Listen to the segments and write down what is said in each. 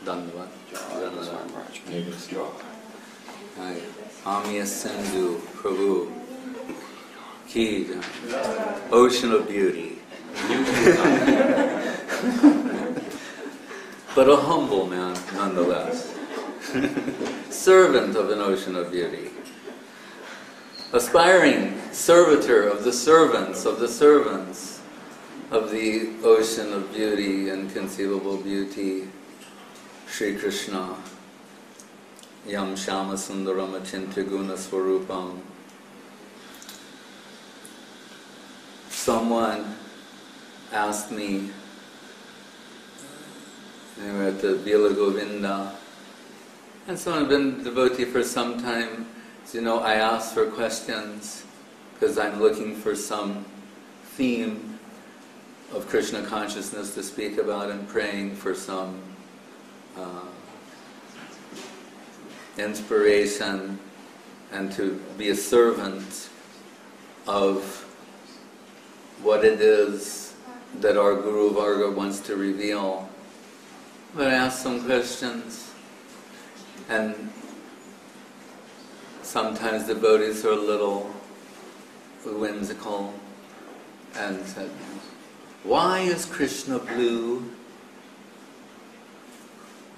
Dandavat. Amya Sindhu Prabhu Ki, ocean of beauty. But a humble man nonetheless. Servant of an ocean of beauty. Aspiring servitor of the servants of the servants of the ocean of beauty, inconceivable beauty, Sri Krishna, Yam Shama Sundaram Achintya Guna Swarupam. Someone asked me, they were at the Vila Govinda, and someone had been a devotee for some time. So, I ask for questions because I'm looking for some theme of Krishna consciousness to speak about and praying for some inspiration and to be a servant of what it is that our Guru Varga wants to reveal. But I asked some questions, and sometimes devotees are a little whimsical and said, "Why is Krishna blue?"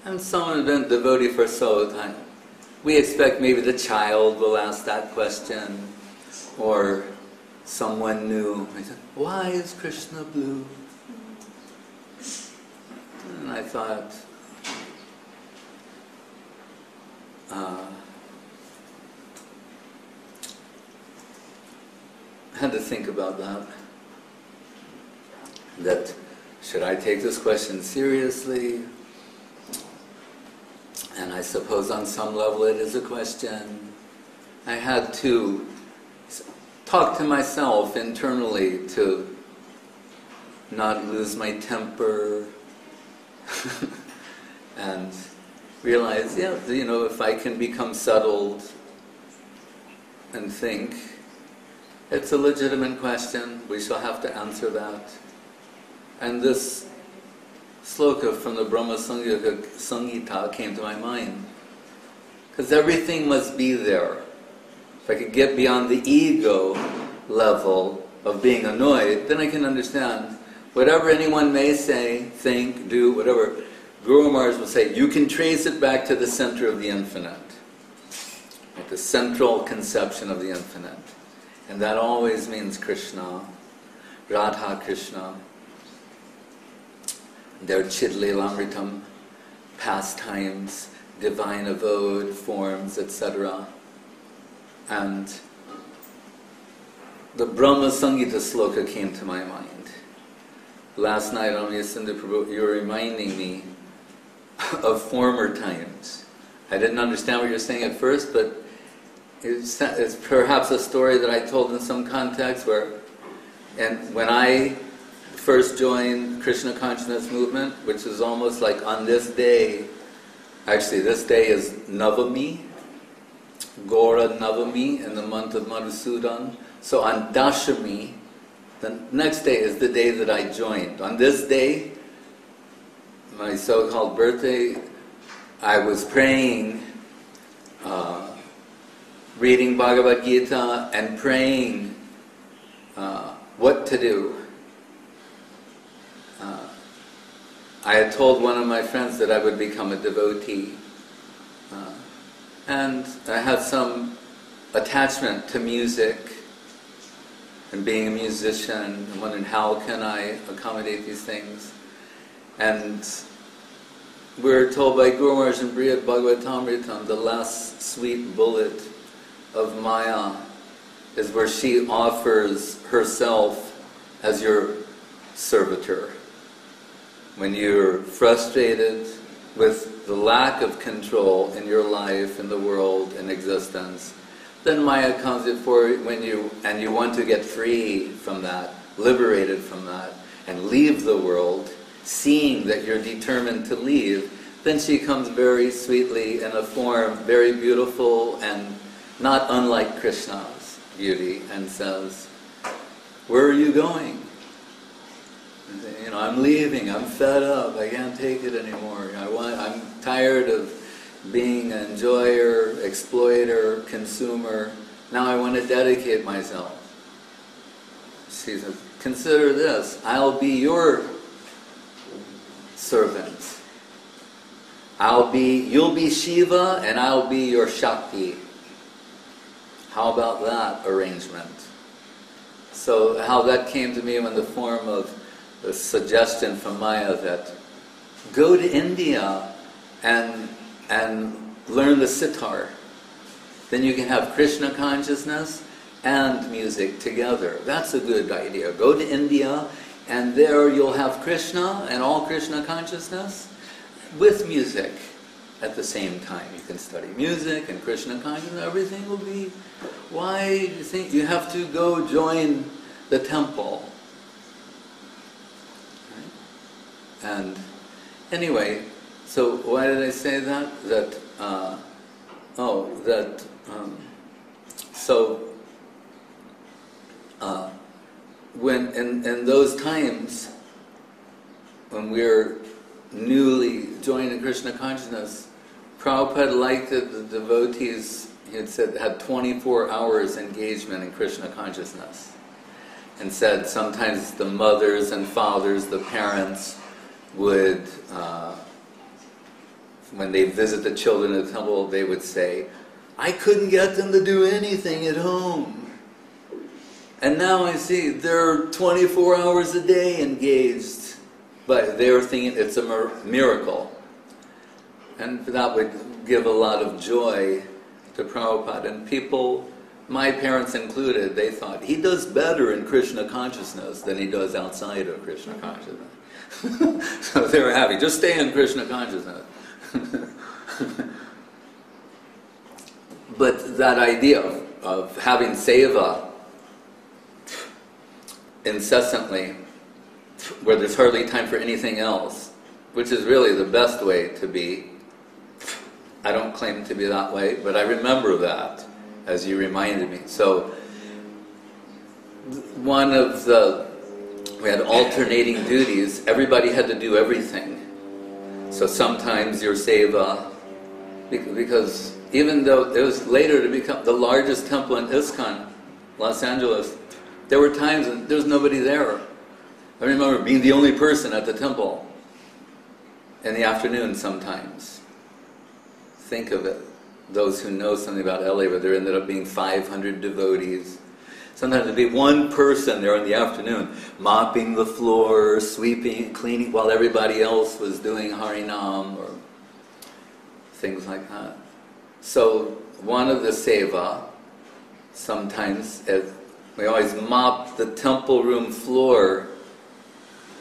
And someone had been a devotee for so long. We expect maybe the child will ask that question, or someone new. I said, "Why is Krishna blue?" And I thought, I had to think about that should I take this question seriously? And I suppose on some level it is a question. I had to talk to myself internally to not lose my temper and realize, if I can become settled and think, it's a legitimate question, we shall have to answer that. And this sloka from the Brahma Samhita came to my mind. Because everything must be there. If I could get beyond the ego level of being annoyed, then I can understand whatever anyone may say, think, do, whatever. Guru Maharaj will say, you can trace it back to the center of the infinite. Like the central conception of the infinite. And that always means Krishna, Radha Krishna, their Chidlilamritam pastimes, divine abode, forms, etc. And the Brahma Samhita sloka came to my mind. Last night on Yasinda Prabhu, you were reminding me of former times. I didn't understand what you were saying at first, but it's perhaps a story that I told in some context and when I first joined Krishna Consciousness Movement, which is almost like on this day, actually this day is Navami, Gora Navami in the month of Madhusudan. So on Dashami, the next day is the day that I joined. On this day, my so-called birthday, I was praying, reading Bhagavad Gita and praying what to do. I had told one of my friends that I would become a devotee. And I had some attachment to music and being a musician, and wondering how can I accommodate these things. And we're told by Guru Maharaj in Brihad Bhagavatamritam, the last sweet bullet of Maya is where she offers herself as your servitor. When you're frustrated with the lack of control in your life, in the world, in existence, then Maya comes before and you want to get free from that, liberated from that, and leave the world, seeing that you're determined to leave, then she comes very sweetly in a form very beautiful and not unlike Krishna's beauty, and says, "Where are you going? You know, I'm leaving, I'm fed up, I can't take it anymore. I'm tired of being an enjoyer, exploiter, consumer. Now I want to dedicate myself. She says, consider this, I'll be your servant. You'll be Shiva and I'll be your Shakti. How about that arrangement? So how that came to me in the form of a suggestion from Maya that go to India and learn the sitar. Then you can have Krishna consciousness and music together. That's a good idea. Go to India and there you'll have Krishna and all Krishna consciousness with music at the same time. You can study music and Krishna consciousness, everything will be... Why do you think you have to go join the temple? Right? And anyway, so why did I say that? When in those times when we're newly joining Krishna consciousness, Prabhupada liked that the devotees, he had said, had 24 hours engagement in Krishna consciousness. And said sometimes the mothers and fathers, the parents, would, when they visit the children at the temple, they would say, I couldn't get them to do anything at home. And now I see they're 24 hours a day engaged. But they were thinking it's a miracle. And that would give a lot of joy to Prabhupada. And people, my parents included, they thought, he does better in Krishna consciousness than he does outside of Krishna consciousness. So they were happy, just stay in Krishna consciousness. But that idea of having seva incessantly, where there's hardly time for anything else, which is really the best way to be. I don't claim to be that way, but I remember that as you reminded me. So we had alternating duties. Everybody had to do everything. So sometimes your seva, because even though it was later to become the largest temple in ISKCON, Los Angeles, there were times when there was nobody there. I remember being the only person at the temple in the afternoon sometimes. Think of it. Those who know something about LA, where there ended up being 500 devotees. Sometimes there'd be one person there in the afternoon, mopping the floor, sweeping, cleaning, while everybody else was doing Harinam or things like that. So one of the seva, sometimes, we always mop the temple room floor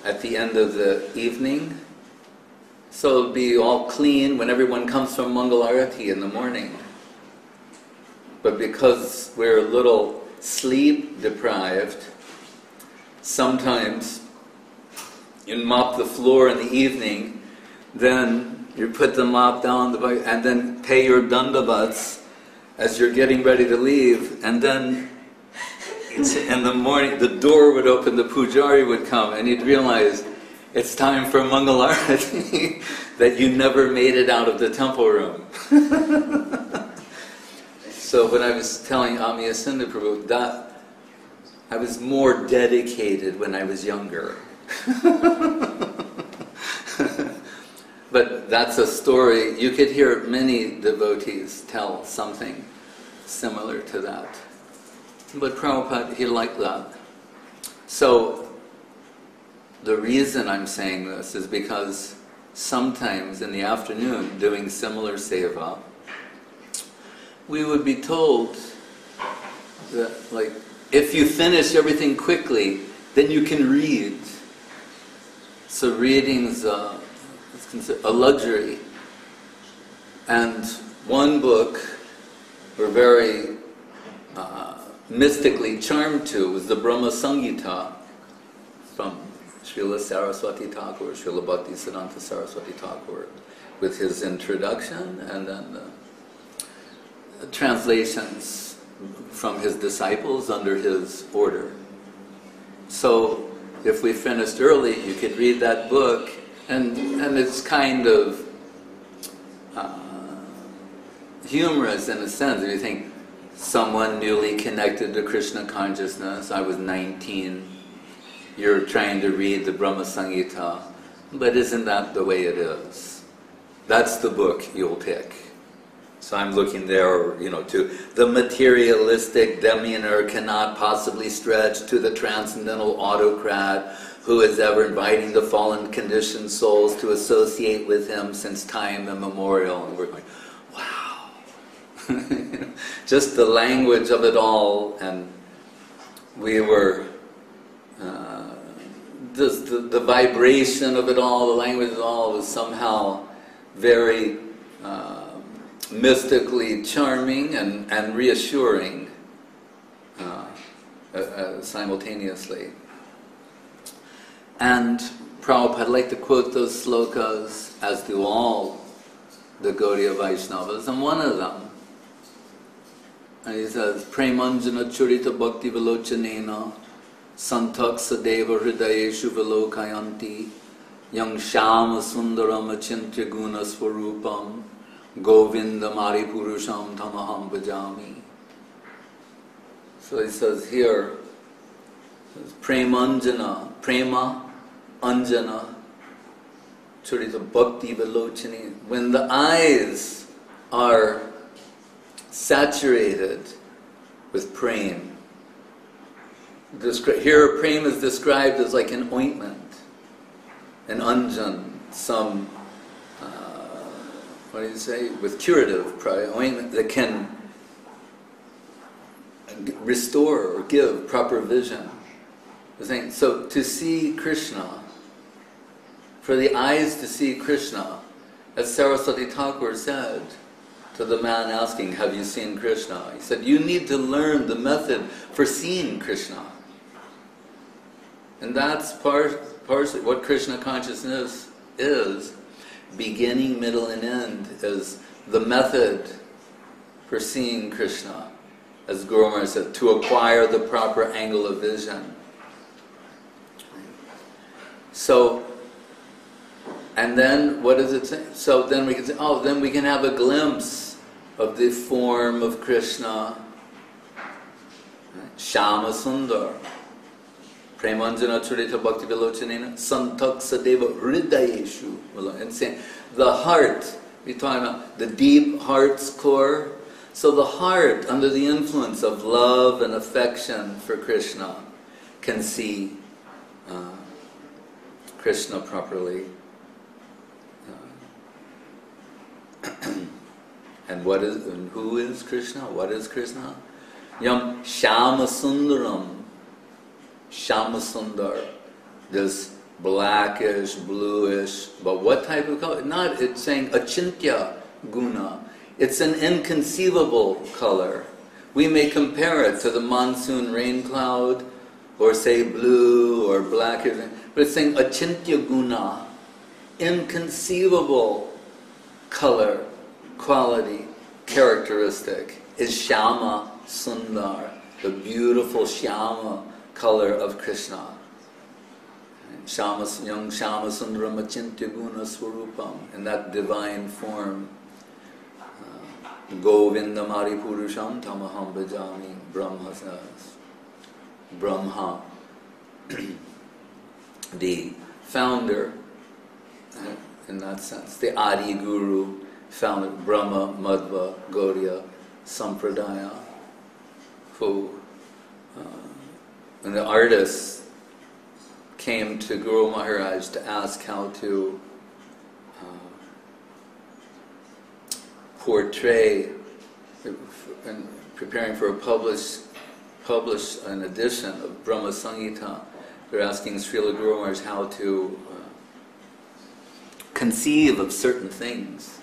at the end of the evening. So it'll be all clean when everyone comes from Mangalarati in the morning. But because we're a little sleep deprived, sometimes you mop the floor in the evening, then you put the mop down, and then pay your dandavats as you're getting ready to leave, and then in the morning the door would open, the pujari would come, and you'd realize it's time for Mangalarati, that you never made it out of the temple room. So when I was telling Amiya Sindhu Prabhu that I was more dedicated when I was younger. But that's a story, you could hear many devotees tell something similar to that. But Prabhupada, he liked that. So the reason I'm saying this is because sometimes in the afternoon, doing similar seva, we would be told that, like, if you finish everything quickly, then you can read. So reading's it's considered a luxury. And one book we're very mystically charmed to was the Brahma Samhita from Srila Saraswati Thakur, Srila Bhaktisiddhanta Saraswati Thakur, with his introduction and then the translations from his disciples under his order. So if we finished early, you could read that book, and it's kind of humorous in a sense. If you think, someone newly connected to Krishna consciousness, I was 19, you're trying to read the Brahma Samhita, but isn't that the way it is? That's the book you'll pick. So I'm looking there, to the materialistic demeanor cannot possibly stretch to the transcendental autocrat who is ever inviting the fallen conditioned souls to associate with him since time immemorial. And we're going, wow. Just the language of it all, and we were, just the vibration of it all, the language of it all was somehow very mystically charming and reassuring simultaneously. And Prabhupada liked to quote those slokas, as do all the Gaudiya Vaishnavas, and one of them, and he says, Premanjana Churita Bhakti Vilochanena Santak Sadeva Hridayeshu Vilokayanti Yang Shama Sundaram Achintya Guna Swarupam Govinda Mari Purusham Tamaham Bhajami. So he says here, Premanjana, Prema Anjana Churita Bhakti Vilochani. When the eyes are saturated with prema, here prema is described as like an ointment, an anjan, some, what do you say, with curative ointment that can restore or give proper vision. So to see Krishna, for the eyes to see Krishna, as Saraswati Thakur said to the man asking, have you seen Krishna? He said, you need to learn the method for seeing Krishna. And that's partially what Krishna consciousness is. Beginning, middle, and end is the method for seeing Krishna. As Guru Maharaj said, to acquire the proper angle of vision. So, and then what does it say? So then we can say, oh, then we can have a glimpse of the form of Krishna. Shama Sundar. Premanjana Churita Bhakti Vilochanena Santak Sadeva Hridayeshu. And saying, the heart, we're talking about the deep heart's core. So the heart, under the influence of love and affection for Krishna, can see Krishna properly. And who is Krishna? What is Krishna? Yam Shama Sundaram. Shama Sundar. This blackish, bluish, but what type of color? It's saying achintya guna. It's an inconceivable color. We may compare it to the monsoon rain cloud, or say blue or black, but it's saying achintya guna, inconceivable color, quality, characteristic, is Shama Sundar, the beautiful Shama color of Krishna. Young Shama Sundaram Achintya Guna Swarupam, in that divine form. Govinda Mari Purusham Tamaham Bhajami, Brahma says. Brahma, the founder, in that sense, the Adi Guru, founded Brahma, Madhva, Gaudiya, Sampradaya, who, and the artists came to Guru Maharaj to ask how to portray, and preparing for a publish an edition of Brahma Samhita. They're asking Srila Guru Maharaj how to conceive of certain things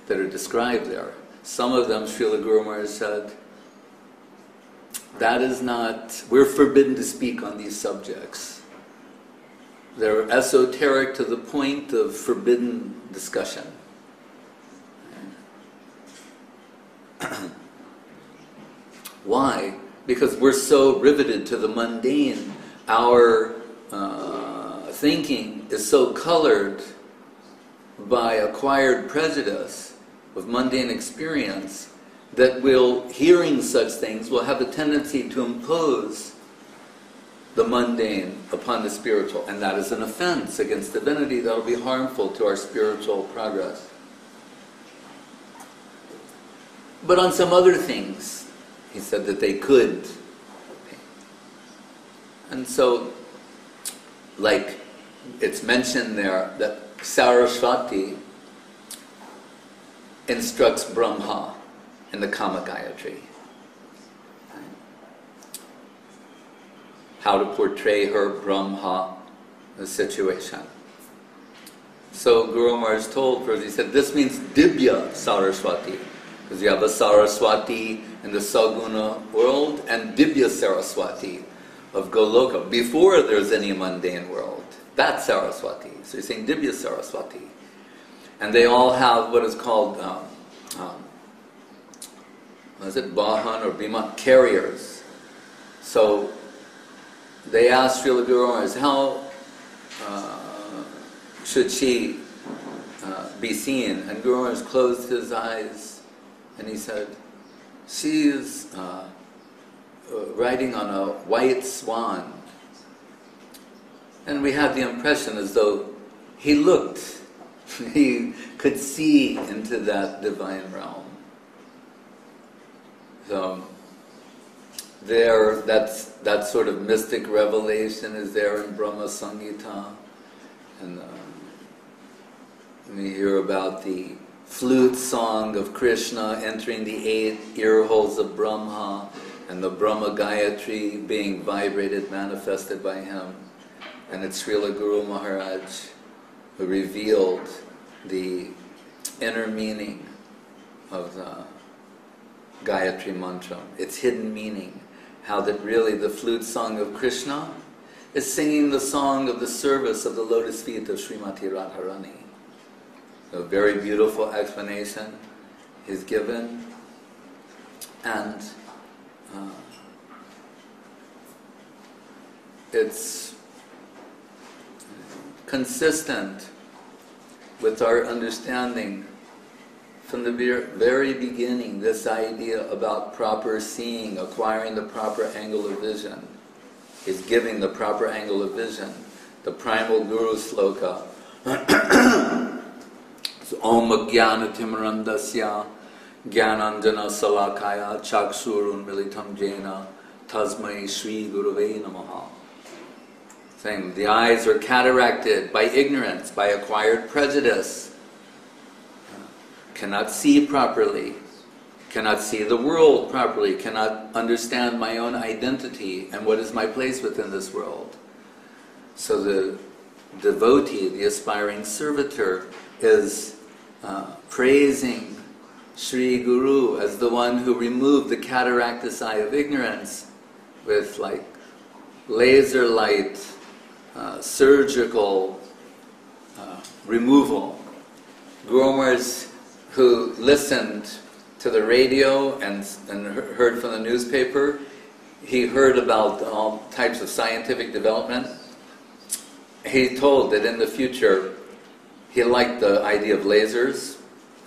that are described there. Some of them, Srila Guru Maharaj said, that is not, we're forbidden to speak on these subjects. They're esoteric to the point of forbidden discussion. Why? Because we're so riveted to the mundane. Our thinking is so colored by acquired prejudice of mundane experience that hearing such things, will have a tendency to impose the mundane upon the spiritual, and that is an offense against divinity that will be harmful to our spiritual progress. But on some other things, he said that they could. And so, like it's mentioned there, that Saraswati instructs Brahma in the Kama Gayatri. How to portray her Brahma situation. So Guru Maharaj told first, he said, this means Dibya Saraswati. Because you have a Saraswati in the Saguna world and Dibya Saraswati of Goloka, before there's any mundane world. That's Saraswati. So he's saying Dibya Saraswati. And they all have what is called, what is it, Bahan or Bhima, carriers. So they asked Srila Guru Maharaj, how should she be seen? And Guru Maharaj closed his eyes and he said, she is riding on a white swan. And we have the impression as though he looked, he could see into that divine realm. So there, that sort of mystic revelation is there in Brahma Samhita, and we hear about the flute song of Krishna entering the 8 ear holes of Brahma, and the Brahma Gayatri being vibrated, manifested by him. And it's Srila Guru Maharaj who revealed the inner meaning of the Gayatri mantra, its hidden meaning. How that really the flute song of Krishna is singing the song of the service of the lotus feet of Srimati Radharani. A very beautiful explanation is given, and it's consistent with our understanding from the very beginning, this idea about proper seeing, acquiring the proper angle of vision, is giving the proper angle of vision. The primal Guru Sloka, Om Jnana Timarandasya Jnananjana Salakaya Chaksurun Militam Jena Tasmai Shri Gurave Namaha. Saying the eyes are cataracted by ignorance, by acquired prejudice, cannot see properly, cannot see the world properly, cannot understand my own identity and what is my place within this world. So the devotee, the aspiring servitor, is praising Sri Guru as the one who removed the cataractus eye of ignorance with like laser light, surgical removal. Guru Maharaj, who listened to the radio and heard from the newspaper, he heard about all types of scientific development. He told that in the future, he liked the idea of lasers,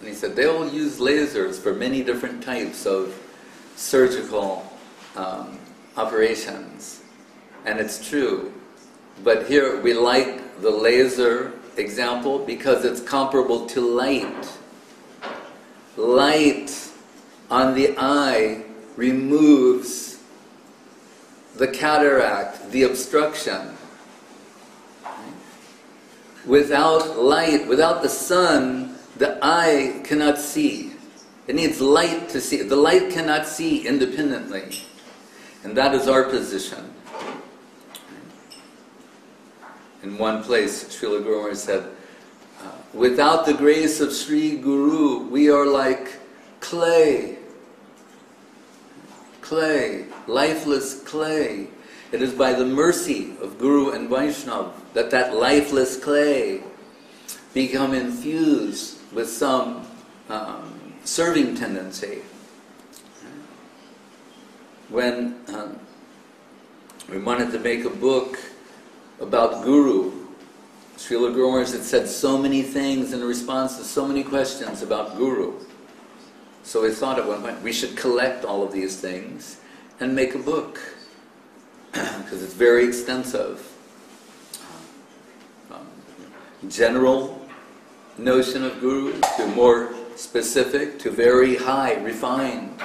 and he said they'll use lasers for many different types of surgical operations. And it's true. But here we like the laser example because it's comparable to light. Light on the eye removes the cataract, the obstruction. Without light, without the sun, the eye cannot see. It needs light to see. The light cannot see independently. And that is our position. In one place, Srila Guru Maharaj said, without the grace of Sri Guru, we are like clay. Clay, lifeless clay. It is by the mercy of Guru and Vaishnava that lifeless clay become infused with some serving tendency. When we wanted to make a book about Guru. Srila Guru Maharaj had said so many things in response to so many questions about Guru. So we thought at one point we should collect all of these things and make a book, because it's very extensive. General notion of Guru to more specific, to very high, refined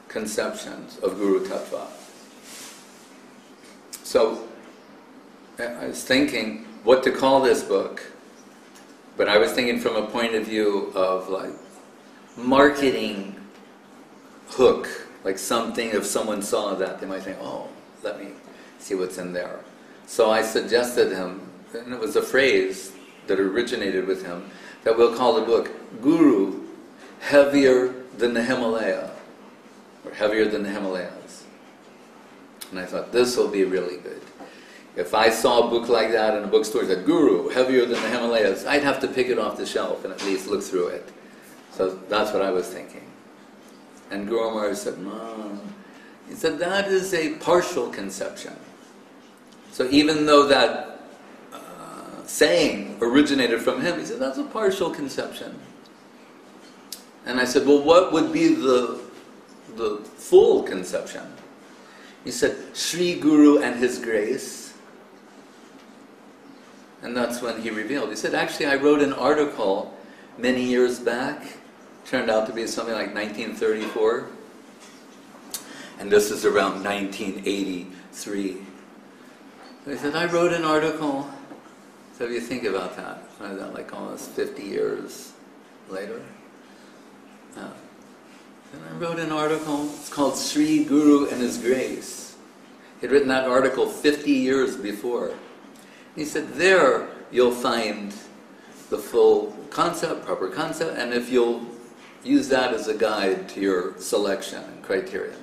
conceptions of Guru Tattva. So I was thinking what to call this book, but I was thinking from a point of view of like marketing hook, like something, if someone saw that, they might think, oh, let me see what's in there. So I suggested him, and it was a phrase that originated with him, that we'll call the book Guru Heavier Than the Himalaya, or Heavier Than the Himalayas. And I thought, this will be really good. If I saw a book like that in a bookstore that Guru Heavier Than the Himalayas, I'd have to pick it off the shelf and at least look through it. So that's what I was thinking. And Guru Maharaj said, no. He said, that is a partial conception. So even though that saying originated from him, he said, that's a partial conception. And I said, well, what would be the full conception? He said, Sri Guru and His grace. And that's when he revealed. He said, actually, I wrote an article many years back, turned out to be something like 1934, and this is around 1983. He said, I wrote an article. So if you think about that, what is that, like almost 50 years later? And I wrote an article, it's called Sri Guru and His Grace. He'd written that article 50 years before. He said, there you'll find the full concept, proper concept, and if you'll use that as a guide to your selection and criterion.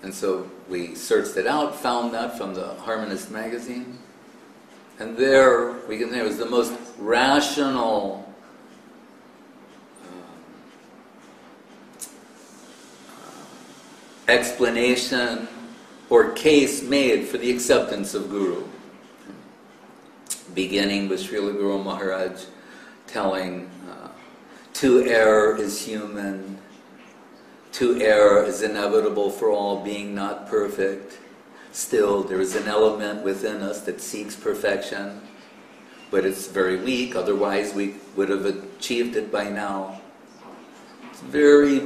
And so we searched it out, found that from the Harmonist magazine, and there we can say it was the most rational explanation or case made for the acceptance of Guru. Beginning with Srila Guru Maharaj telling, to err is human, to err is inevitable for all being not perfect. Still, there is an element within us that seeks perfection, but it's very weak, otherwise we would have achieved it by now. It's very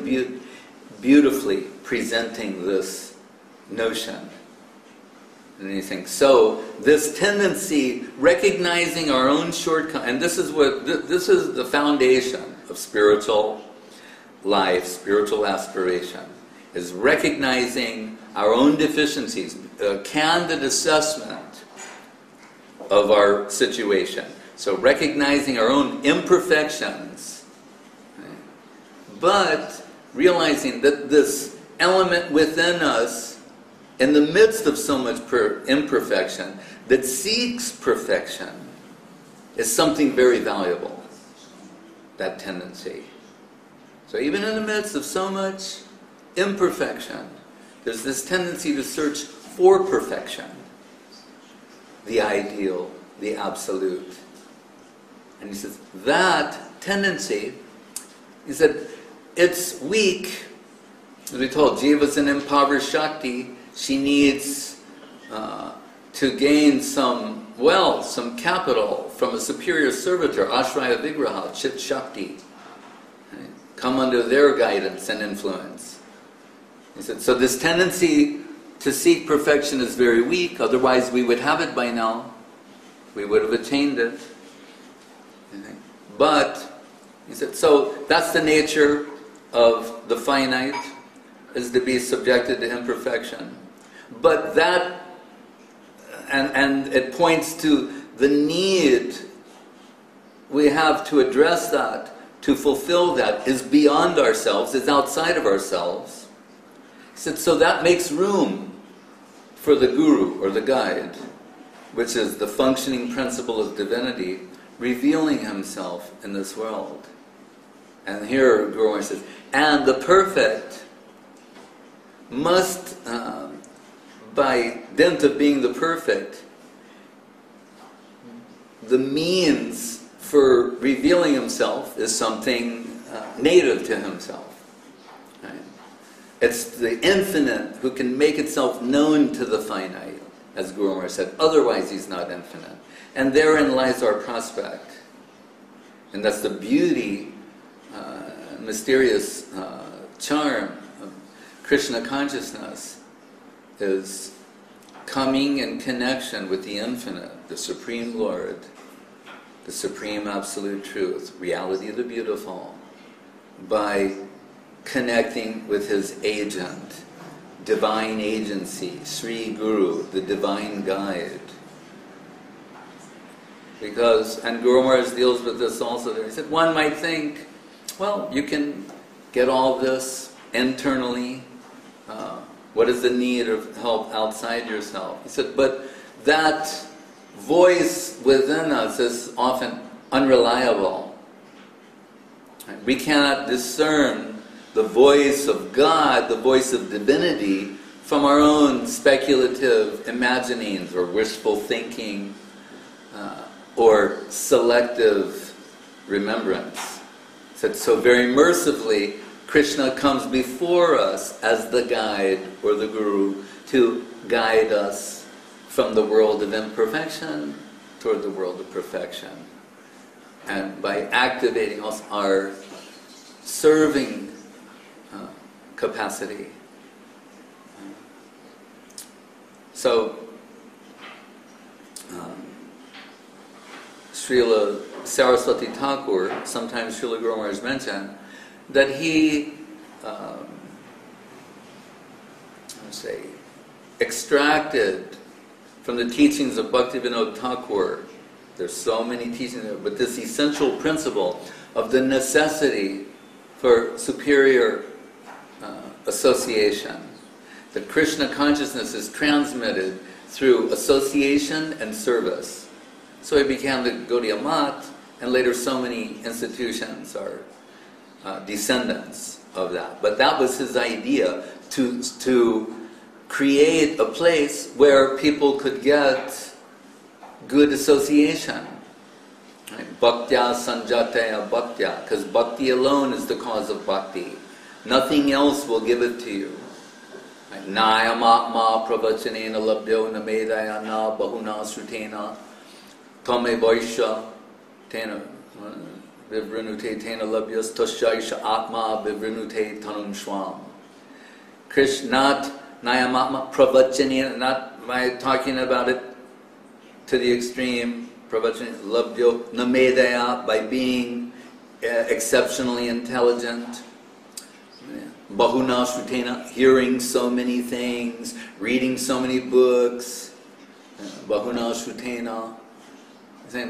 beautifully presenting this notion. And you think, so this tendency, recognizing our own shortcomings, and this is the foundation of spiritual life, spiritual aspiration, is recognizing our own deficiencies, a candid assessment of our situation. So recognizing our own imperfections, right? But realizing that this element within us, in the midst of so much imperfection, that seeks perfection, is something very valuable, that tendency. So even in the midst of so much imperfection, there's this tendency to search for perfection, the ideal, the absolute. And he says, that tendency, he said, it's weak. As we told, Jiva's an impoverished Shakti. She needs to gain some wealth, some capital from a superior servitor, Ashraya Vigraha, Chit Shakti. Right? Come under their guidance and influence. He said, so this tendency to seek perfection is very weak, otherwise we would have it by now. We would have attained it. But, he said, so that's the nature of the finite, is to be subjected to imperfection. But that, and it points to the need we have to address that, to fulfill that, is beyond ourselves, is outside of ourselves. He said, so that makes room for the Guru, or the guide, which is the functioning principle of divinity, revealing himself in this world. And here Guru Maharaj says, and the perfect must, by dint of being the perfect, the means for revealing himself is something native to himself. Right? It's the infinite who can make itself known to the finite, as Guru Maharaj said. Otherwise, he's not infinite. And therein lies our prospect. And that's the beauty, mysterious charm of Krishna consciousness, is coming in connection with the infinite, the Supreme Lord, the Supreme Absolute Truth, reality of the beautiful, by connecting with his agent, divine agency, Sri Guru, the divine guide. Because, and Guru Maharaj deals with this also there, he said, one might think, well, you can get all this internally. What is the need of help outside yourself? He said, but that voice within us is often unreliable. We cannot discern the voice of God, the voice of divinity, from our own speculative imaginings or wishful thinking or selective remembrance. So very mercifully, Krishna comes before us as the guide or the Guru to guide us from the world of imperfection toward the world of perfection. And by activating us, our serving capacity. So, Srila Saraswati Thakur, sometimes Srila Guru Maharaj mentioned, that he, extracted from the teachings of Bhaktivinoda Thakur, there's so many teachings there, but this essential principle of the necessity for superior association. That Krishna consciousness is transmitted through association and service. So he became the Gaudiya Math, and later so many institutions are descendants of that. But that was his idea, to create a place where people could get good association. Right? Bhaktya sanjataya bhaktya, because bhakti alone is the cause of bhakti. Nothing else will give it to you. Nayam atma pravachanena labdyo namedaya na bahuna srutena tame vaisha tena vivrinute tena labhyas tashaisha atma vivrinute tanum swam. Krishna, not nayam atma pravachanena, not by talking about it to the extreme, pravachanena labdyo namedaya, by being exceptionally intelligent. Bahuna srutena, hearing so many things, reading so many books. Bahuna srutena.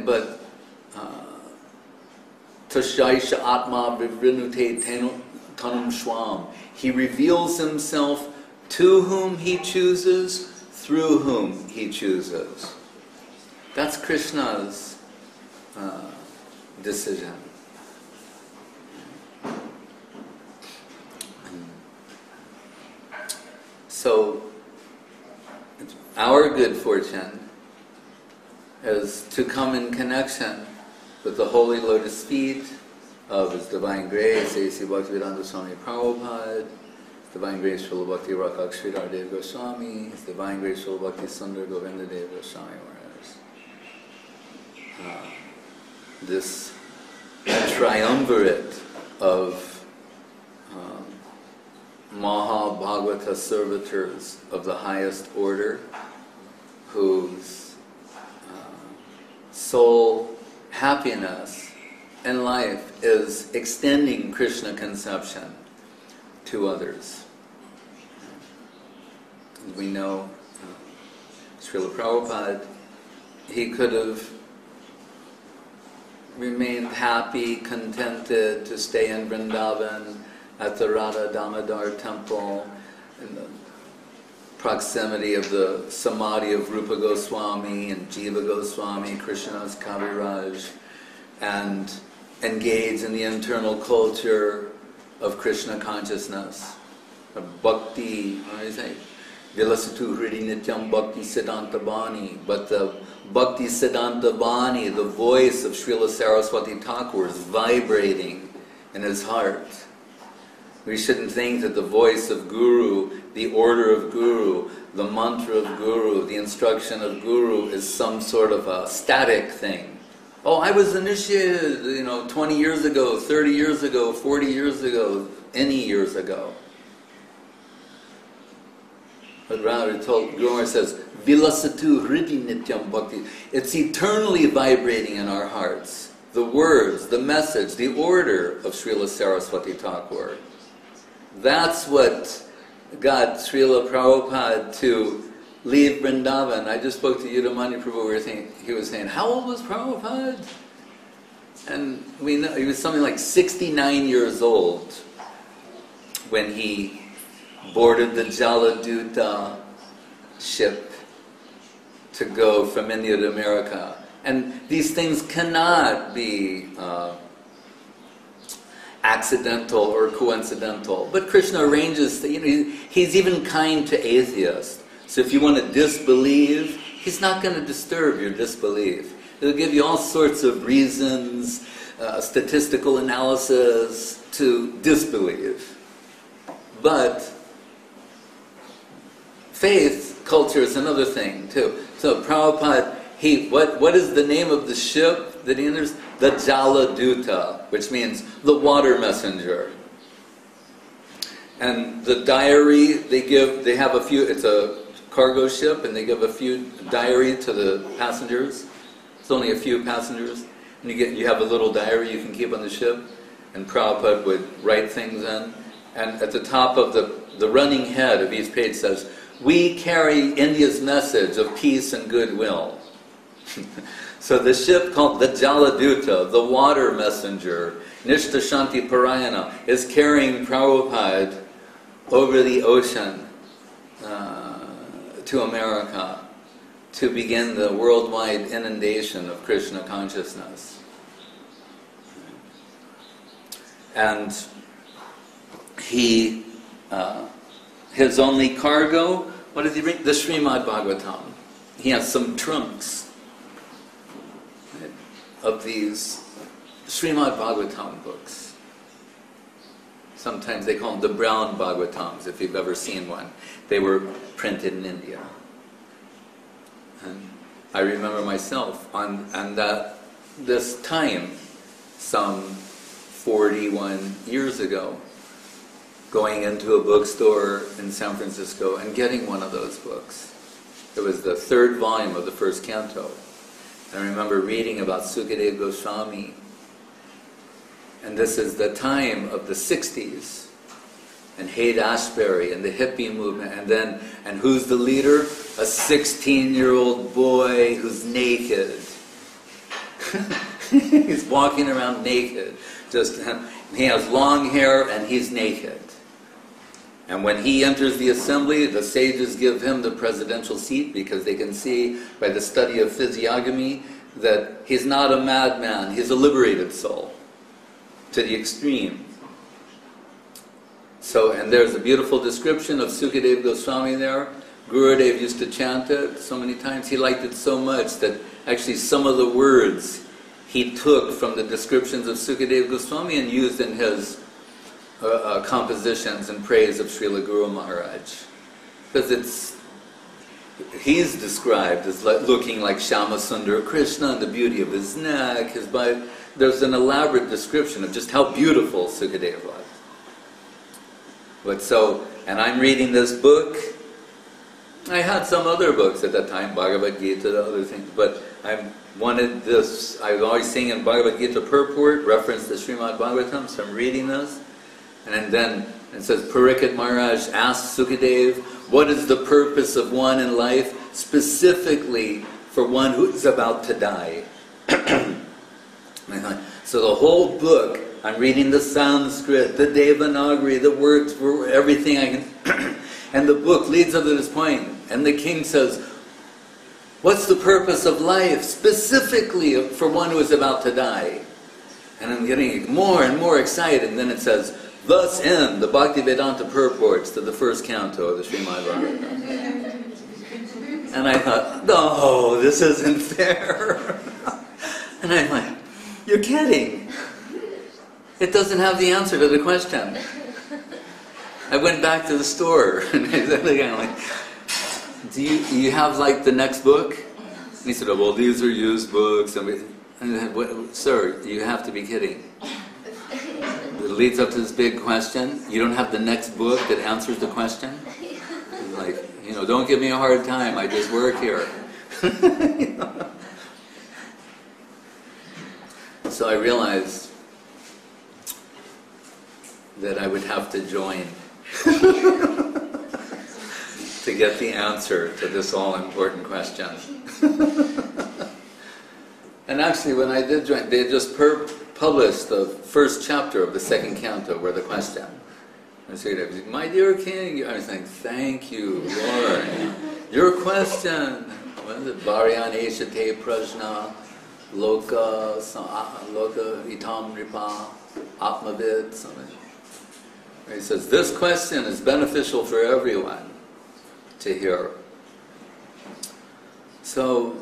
But tashaisha atma vivrinute tanum swam. He reveals himself to whom he chooses, through whom he chooses. That's Krishna's decision. So, our good fortune is to come in connection with the holy lotus feet of His Divine Grace, A.C. Bhaktivedanta Swami Prabhupada, His Divine Grace Srila Bhakti Rakak Sridhar Dev Goswami, His Divine Grace Srila Bhakti Sundar Govinda Dev Goswami Maharaj. This triumvirate of Maha Bhagavata servitors of the highest order, whose sole happiness in life is extending Krishna conception to others. We know Srila Prabhupada, he could have remained happy, contented to stay in Vrindavan at the Radha Damodar temple, in the proximity of the samadhi of Rupa Goswami and Jiva Goswami, Krishna's Kaviraj, and engage in the internal culture of Krishna consciousness, of bhakti, Vilasatu Hridi Nityam Bhakti Siddhanta Bani. But the Bhakti Siddhanta Bani, the voice of Srila Saraswati Thakur, is vibrating in his heart. We shouldn't think that the voice of Guru, the order of Guru, the mantra of Guru, the instruction of Guru is some sort of a static thing. Oh, I was initiated, 20 years ago, 30 years ago, 40 years ago, any years ago. But rather, Guru Maharaj says, Vilasatu Hridi Nityam Bhakti. It's eternally vibrating in our hearts. The words, the message, the order of Srila Saraswati Thakur. That's what got Srila Prabhupada to leave Vrindavan. I just spoke to Yudhamani Prabhu, he was saying, how old was Prabhupada? And we know he was something like 69 years old when he boarded the Jaladuta ship to go from India to America. And these things cannot be accidental or coincidental. But Krishna arranges, he's even kind to atheists. So if you want to disbelieve, he's not going to disturb your disbelief. He'll give you all sorts of reasons, statistical analysis to disbelieve. But faith culture is another thing too. So Prabhupada, what is the name of the ship that he enters? The Jaladuta, which means the water messenger. And the diary they have a few, it's a cargo ship, and they give a few diary to the passengers. It's only a few passengers. And you have a little diary you can keep on the ship, and Prabhupada would write things in. And at the top of the running head of each page says, "We carry India's message of peace and goodwill." So the ship called the Jaladuta, the water messenger, Nishta Shanti Parayana, is carrying Prabhupada over the ocean to America to begin the worldwide inundation of Krishna consciousness. And his only cargo, what does he bring? The Srimad Bhagavatam. He has some trunks of these Srimad Bhagavatam books. Sometimes they call them the brown Bhagavatams, if you've ever seen one. They were printed in India. And I remember myself this time, some 41 years ago, going into a bookstore in San Francisco and getting one of those books. It was the third volume of the first canto. I remember reading about Sukadeva Goswami, and this is the time of the 60s, and Haight-Ashbury and the hippie movement, and who's the leader? A 16-year-old boy who's naked. He's walking around naked. He has long hair and he's naked. And when he enters the assembly, the sages give him the presidential seat because they can see by the study of physiognomy that he's not a madman, he's a liberated soul to the extreme. So, and there's a beautiful description of Sukadeva Goswami there. Gurudev used to chant it so many times. He liked it so much that actually some of the words he took from the descriptions of Sukadeva Goswami and used in his compositions in praise of Srila Guru Maharaj. Because he's described as looking like Shyamasundara Krishna and the beauty of his neck, his body. There's an elaborate description of just how beautiful Sukadeva was. And I'm reading this book. I had some other books at that time, Bhagavad Gita, other things, but I wanted this. I was always seeing in Bhagavad Gita purport, reference to Srimad Bhagavatam, so I'm reading this. And then it says, Parikshit Maharaj asked Sukadeva, what is the purpose of one in life, specifically for one who is about to die? So the whole book, I'm reading the Sanskrit, the Devanagari, the words for everything I can, and the book leads up to this point, and the king says, what's the purpose of life, specifically for one who is about to die? And I'm getting more and more excited, and then it says, Thus end the Bhaktivedanta purports to the first canto of the Srimad Bhagavatam. And I thought, no, this isn't fair. And I'm like, you're kidding. It doesn't have the answer to the question. I went back to the store and I said, like, do you have like the next book? And he said, oh, well, these are used books. And I said, sir, you have to be kidding. It leads up to this big question. You don't have the next book that answers the question? He's like, you know, don't give me a hard time. I just work here. You know? So I realized that I would have to join to get the answer to this all-important question. And actually, when I did join, they just published the first chapter of the second canto, where the question. I said, my dear king, I was saying, thank you, Lord. Your question. What is it? Varyani Shate Prajna Loka Itam Ripa Atmavid, something. He says, this question is beneficial for everyone to hear. So,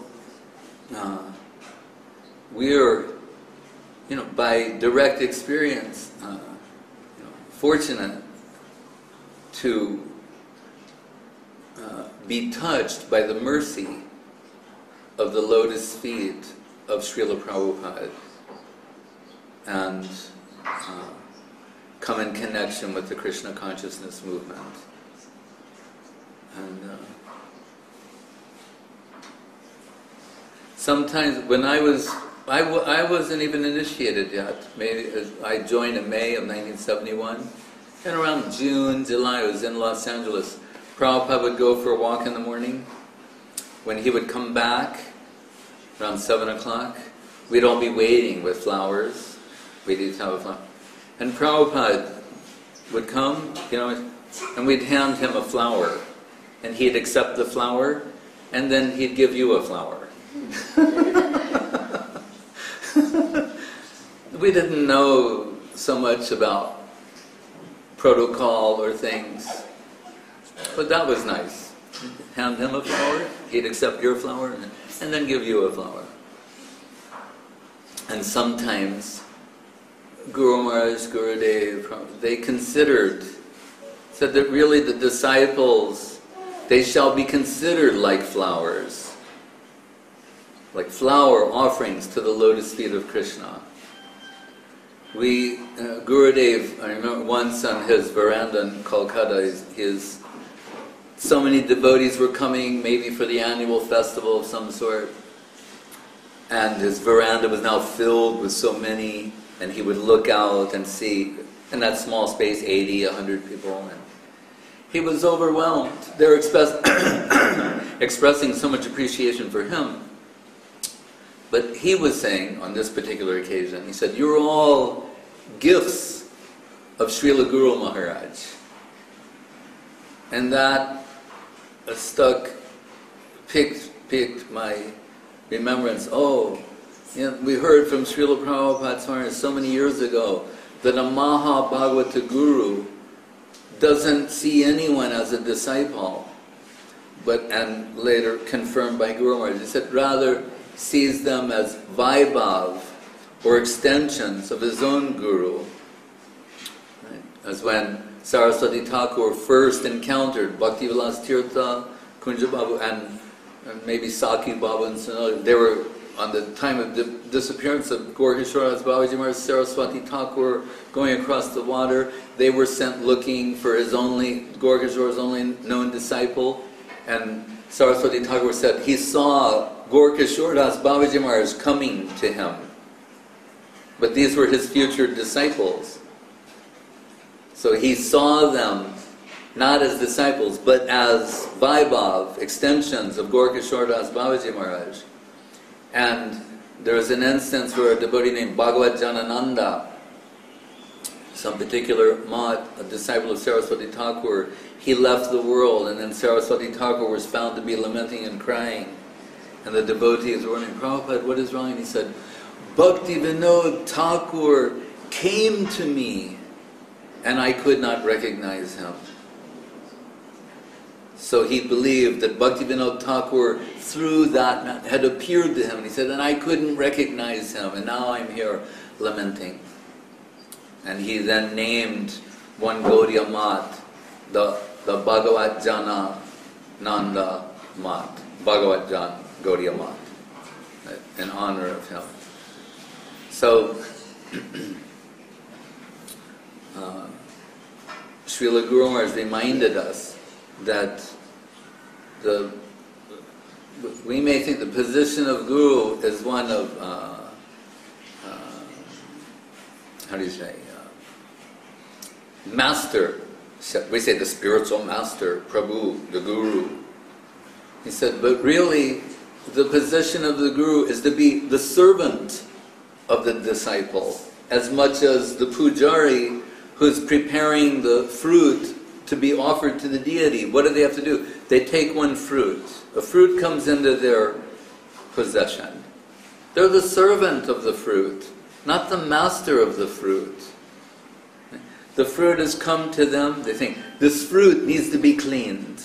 we're, you know, by direct experience, fortunate to be touched by the mercy of the lotus feet of Srila Prabhupada and come in connection with the Krishna consciousness movement. And sometimes when I wasn't even initiated yet. Maybe I joined in May of 1971, and around June, July, I was in Los Angeles. Prabhupada would go for a walk in the morning. When he would come back, around 7 o'clock, we'd all be waiting with flowers. We'd each have a flower. And Prabhupada would come, you know, and we'd hand him a flower. And he'd accept the flower, and then he'd give you a flower. We didn't know so much about protocol or things, but that was nice. Hand him a flower, he'd accept your flower, and then give you a flower. And sometimes Guru Maharaj, Gurudev, they said that really the disciples, they shall be considered like flowers, like flower offerings to the lotus feet of Krishna. Gurudev, I remember once on his veranda in Kolkata, so many devotees were coming, maybe for the annual festival of some sort, and his veranda was now filled with so many, and he would look out and see, in that small space, 80, 100 people, and he was overwhelmed. They were expressing so much appreciation for him. But he was saying, on this particular occasion, he said, you're all gifts of Srila Guru Maharaj. And that picked my remembrance. Oh, you know, we heard from Srila Prabhupada Maharaj so many years ago that a Maha Bhagavata Guru doesn't see anyone as a disciple, and later confirmed by Guru Maharaj. He said, rather sees them as Vaibhav, or extensions of his own Guru. Right? As when Saraswati Thakur first encountered Bhaktivilas Tirtha, Kunja Babu, and maybe Saki Babu and Sonali. They were, on the time of the disappearance of Gaura-Kishoras Babaji Maharaj, Saraswati Thakur going across the water, they were sent looking for Gaura-Kishora's only known disciple, and Saraswati Thakur said he saw Gaura-Kishoras Babaji Maharaj coming to him. But these were his future disciples. So he saw them not as disciples, but as Vaibhav, extensions of Gaura-Kishoras Babaji Maharaj. And there was an instance where a devotee named Bhagavat Janananda, some particular Mahat, a disciple of Saraswati Thakur, he left the world, and then Saraswati Thakur was found to be lamenting and crying. And the devotees were wondering, Prabhupada, what is wrong? And he said, Bhakti Vinod Thakur came to me and I could not recognize him. So he believed that Bhaktivinoda Thakur, through that man, had appeared to him. And he said, and I couldn't recognize him, and now I'm here lamenting. And he then named one Gaudiya Mat, the Bhagavat Jana Nanda Mat, Bhagavat Jan Gaudiya Mat, in honor of him. So, Srila Guru Maharaj reminded us that we may think the position of Guru is one of, how do you say, master. We say the spiritual master, Prabhu, the Guru. He said, but really, the position of the Guru is to be the servant of the disciple, as much as the pujari who's preparing the fruit to be offered to the deity. What do they have to do? They take one fruit. A fruit comes into their possession. They're the servant of the fruit, not the master of the fruit. The fruit has come to them. They think, this fruit needs to be cleaned,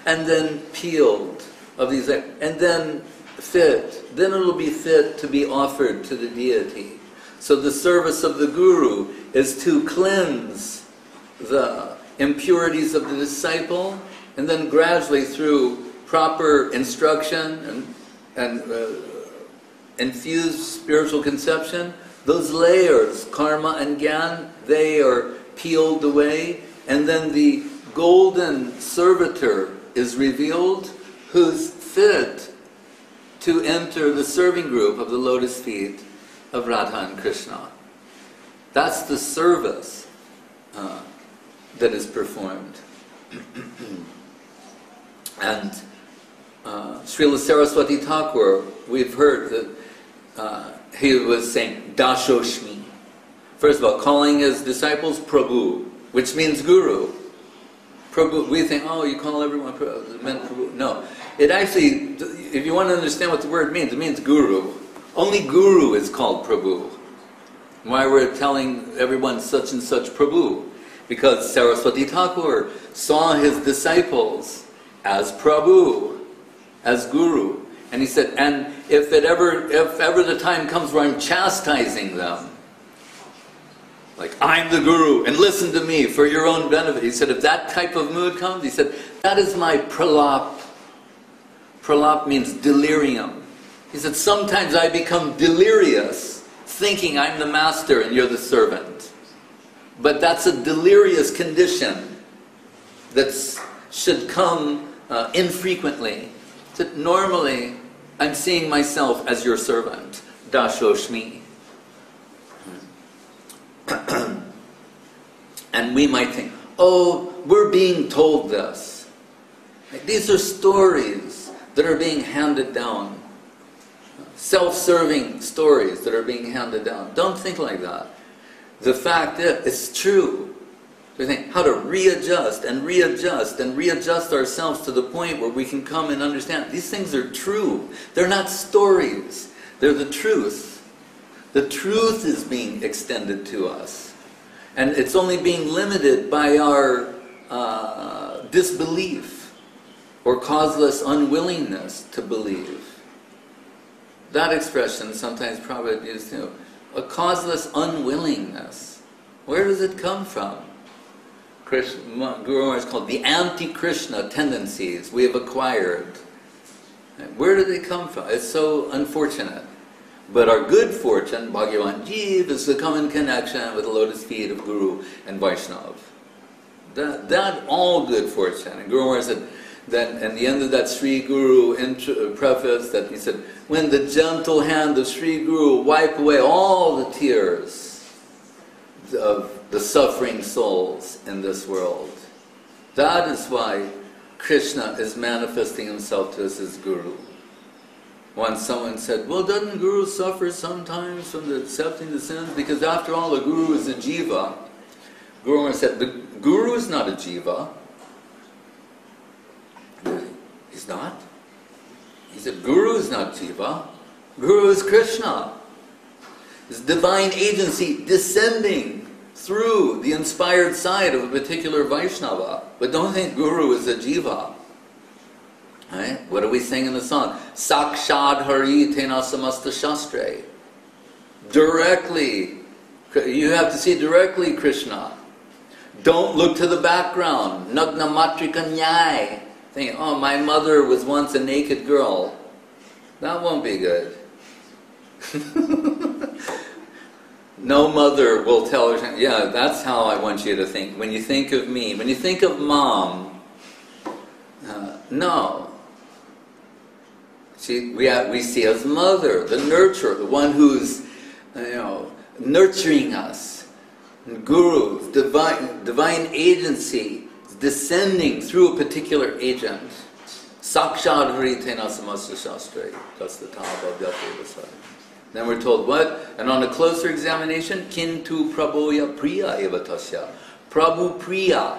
and then peeled, of these, and then fit. Then it'll be fit to be offered to the deity. So the service of the Guru is to cleanse the impurities of the disciple, and then gradually through proper instruction and infused spiritual conception, those layers, karma and gyan, they are peeled away, and then the golden servitor is revealed, who's fit to enter the serving group of the lotus feet of Radha and Krishna. That's the service that is performed. And Srila Saraswati Thakur, we've heard that he was saying Dashoshmi. First of all, calling his disciples Prabhu, which means Guru. Prabhu, we think, oh, you call everyone Prabhu, it meant Prabhu. No. It actually, if you want to understand what the word means, it means Guru. Only Guru is called Prabhu. Why we're telling everyone such and such Prabhu? Because Saraswati Thakur saw his disciples as Prabhu, as Guru. And he said, and if ever the time comes where I'm chastising them, like, I'm the Guru, and listen to me for your own benefit. He said, if that type of mood comes, he said, that is my pralap. Pralap means delirium. He said, sometimes I become delirious, thinking I'm the master and you're the servant. But that's a delirious condition that should come infrequently. That normally, I'm seeing myself as your servant. Dashoshmi. And we might think, oh, we're being told this. Like, these are stories that are being handed down. Self-serving stories that are being handed down. Don't think like that. The fact is, it's true. We think how to readjust and readjust and readjust ourselves to the point where we can come and understand these things are true. They're not stories. They're the truth. The truth is being extended to us. And it's only being limited by our disbelief or causeless unwillingness to believe. That expression sometimes probably used, a causeless unwillingness. Where does it come from? Guru Maharaj called the anti-Krishna tendencies we have acquired. Where do they come from? It's so unfortunate. But our good fortune, Bhagavan Jeev, is to come in connection with the lotus feet of Guru and Vaishnava. That all good fortune. And Guru Maharaj said, that at the end of that Sri Guru preface, that he said, when the gentle hand of Sri Guru wipe away all the tears of the suffering souls in this world. That is why Krishna is manifesting himself to us as Guru. Once someone said, well, doesn't Guru suffer sometimes from accepting the sins? Because after all, the Guru is a jiva. Guru Maharaj said, the Guru is not a jiva. He's not. He said, Guru is not jiva. Guru is Krishna. His divine agency descending through the inspired side of a particular Vaishnava. But don't think Guru is a jiva. Right? What do we sing in the song? Sakshad Hari Tena Samasta Shastre. Directly. You have to see directly Krishna. Don't look to the background. Nagna Matrika Nyai. Think, oh, my mother was once a naked girl. That won't be good. No mother will tell her, yeah, that's how I want you to think. When you think of me, when you think of mom, no. We see as mother, the nurturer, the one who's, nurturing us. And Guru, divine agency, descending through a particular agent. Sakshad Haritena Samasta Shastre. That's the top of Yateva. Then we're told what? And on a closer examination, Kintu Prabhoya Priya Evatasya. Prabhu Priya,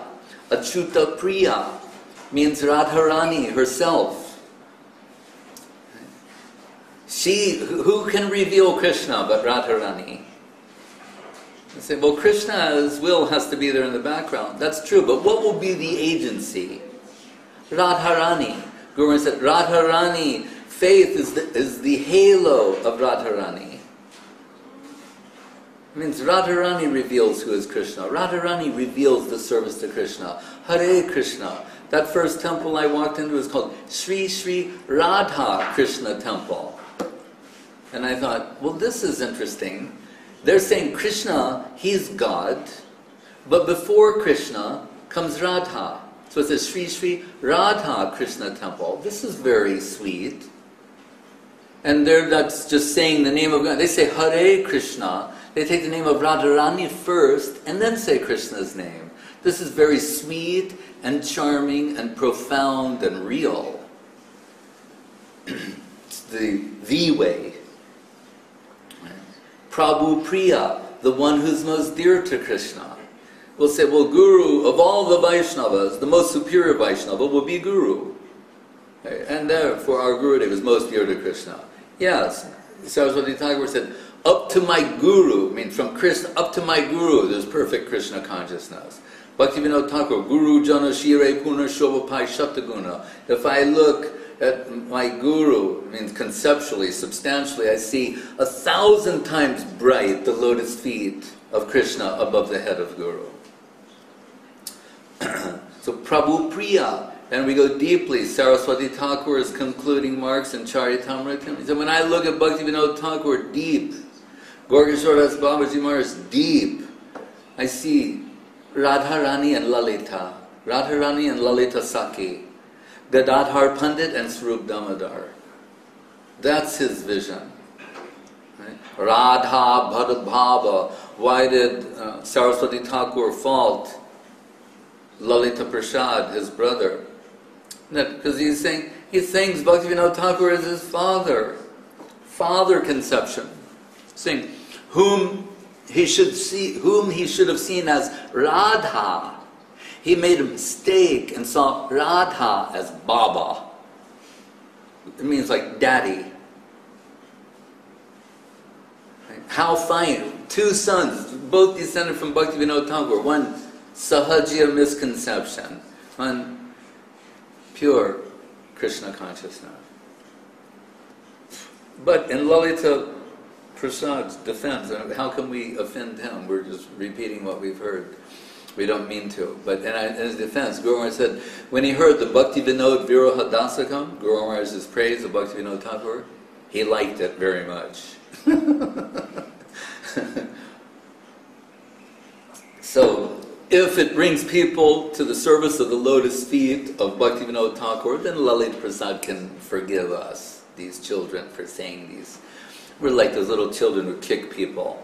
Achyuta Priya, means Radharani herself. Who can reveal Krishna but Radharani? They say, well, Krishna's will has to be there in the background. That's true, but what will be the agency? Radharani. Guru said, Radharani, faith is the halo of Radharani. It means Radharani reveals who is Krishna. Radharani reveals the service to Krishna. Hare Krishna. That first temple I walked into was called Sri Sri Radha Krishna Temple. And I thought, well, this is interesting. They're saying Krishna, he's God, but before Krishna comes Radha. So it's a Sri Sri Radha Krishna Temple. This is very sweet. And they're not just saying the name of God. They say Hare Krishna. They take the name of Radharani first and then say Krishna's name. This is very sweet and charming and profound and real. It's the way. Prabhu Priya, the one who's most dear to Krishna. We'll say, well, Guru, of all the Vaishnavas, the most superior Vaishnava will be Guru. And therefore our Gurudev is most dear to Krishna. Yes, Saraswati Thakur said, up to my Guru, I mean from Krishna up to my Guru, there's perfect Krishna consciousness. Bhaktivinoda Thakur, Guru Jana Shire Puna Shobhapai Shataguna. If I look at my Guru, means conceptually, substantially, I see 1,000 times bright the lotus feet of Krishna above the head of Guru. So Prabhu Priya, and we go deeply. Saraswati Thakur is concluding marks in Charitamrita. He said, when I look at Bhaktivinoda Thakur deep, Gorgashoras Babaji Maharaj deep, I see Radharani and Lalita. Radharani and Lalita Saki. Gadadhar Pandit and Swarup Damodar. That's his vision. Right? Radha Bhadabhava. Why did Saraswati Thakur fault Lalita Prasad, his brother? Because he thinks Bhaktivinoda Thakur is his father. Father conception. Saying whom he should have seen as Radha. He made a mistake and saw Radha as Baba. It means like daddy. Right? How fine. Two sons, both descended from Bhaktivinoda Thakur. One Sahajya misconception. One pure Krishna consciousness. But in Lalita Prasad's defense, how can we offend him? We're just repeating what we've heard. We don't mean to. But in his defense, Guru Maharaj said, when he heard the Bhakti Vinod Viroha Dasakam, Guru Maharaj's praise of Bhakti Vinod Thakur, he liked it very much. So, if it brings people to the service of the lotus feet of Bhakti Vinod Thakur, then Lalit Prasad can forgive us, these children, for saying these. We're like those little children who kick people.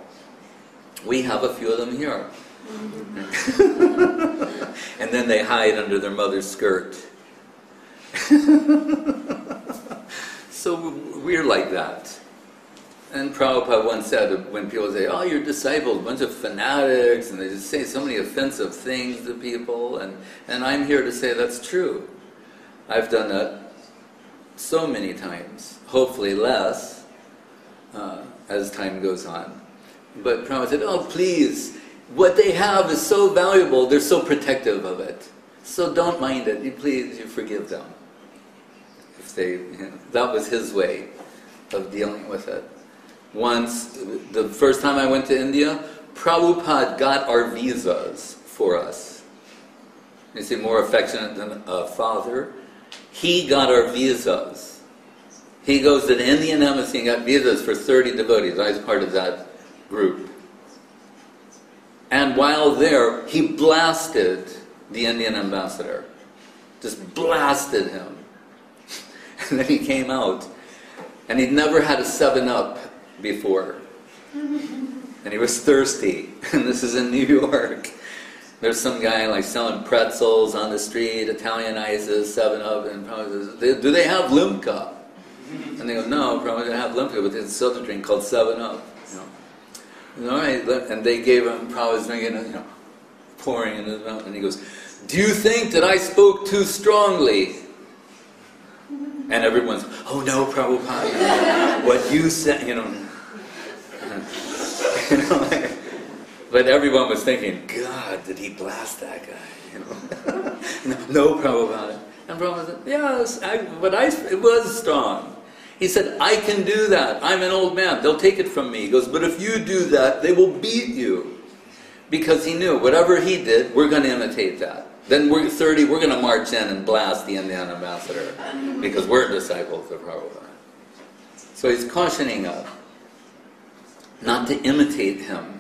We have a few of them here. And then they hide under their mother's skirt. So we're like that. And Prabhupada once said, when people say, oh, you're disciples, a bunch of fanatics, and they just say so many offensive things to people, and I'm here to say that's true. I've done that so many times, hopefully less, as time goes on. But Prabhupada said, oh, please, what they have is so valuable, they're so protective of it. So don't mind it. You forgive them. If they, that was his way of dealing with it. Once, the first time I went to India, Prabhupada got our visas for us. You see, more affectionate than a father. He got our visas. He goes to the Indian embassy and got visas for 30 devotees. I was part of that group. And while there, he blasted the Indian ambassador. Just blasted him. And then he came out. And he'd never had a 7-Up before. And he was thirsty. And this is in New York. There's some guy like selling pretzels on the street, Italian ices, 7-Up, and probably says, do they have Limca? And they go, no, probably don't have Limca, but there's a soda drink called 7-Up. You know. All right, and they gave him, probably drinking, pouring in his mouth, and he goes, do you think that I spoke too strongly? And everyone's, oh no, Prabhupada, what you said, But everyone was thinking, God, did he blast that guy? No, Prabhupada. And Prabhupada said, yes, it was strong. He said, I can do that. I'm an old man. They'll take it from me. He goes, but if you do that, they will beat you. Because he knew, whatever he did, we're going to imitate that. Then we're 30, we're going to march in and blast the Indian ambassador. Because we're disciples of Prabhupada. So he's cautioning us not to imitate him.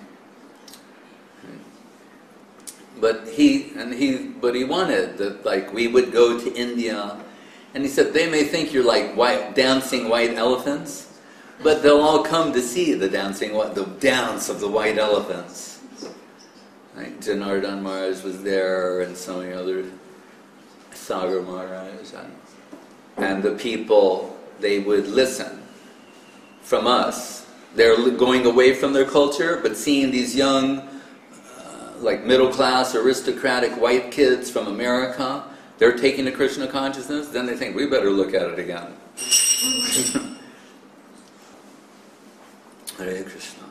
But he wanted that, we would go to India, and he said they may think you're like dancing white elephants, but they'll all come to see the dance of the white elephants. Like Janardhan Maharaj was there, and so many other, Sagar Maharaj, and the people, they would listen from us. They're going away from their culture, but seeing these young, middle-class, aristocratic white kids from America, they're taking to Krishna consciousness, then they think, we better look at it again. Hare Krishna.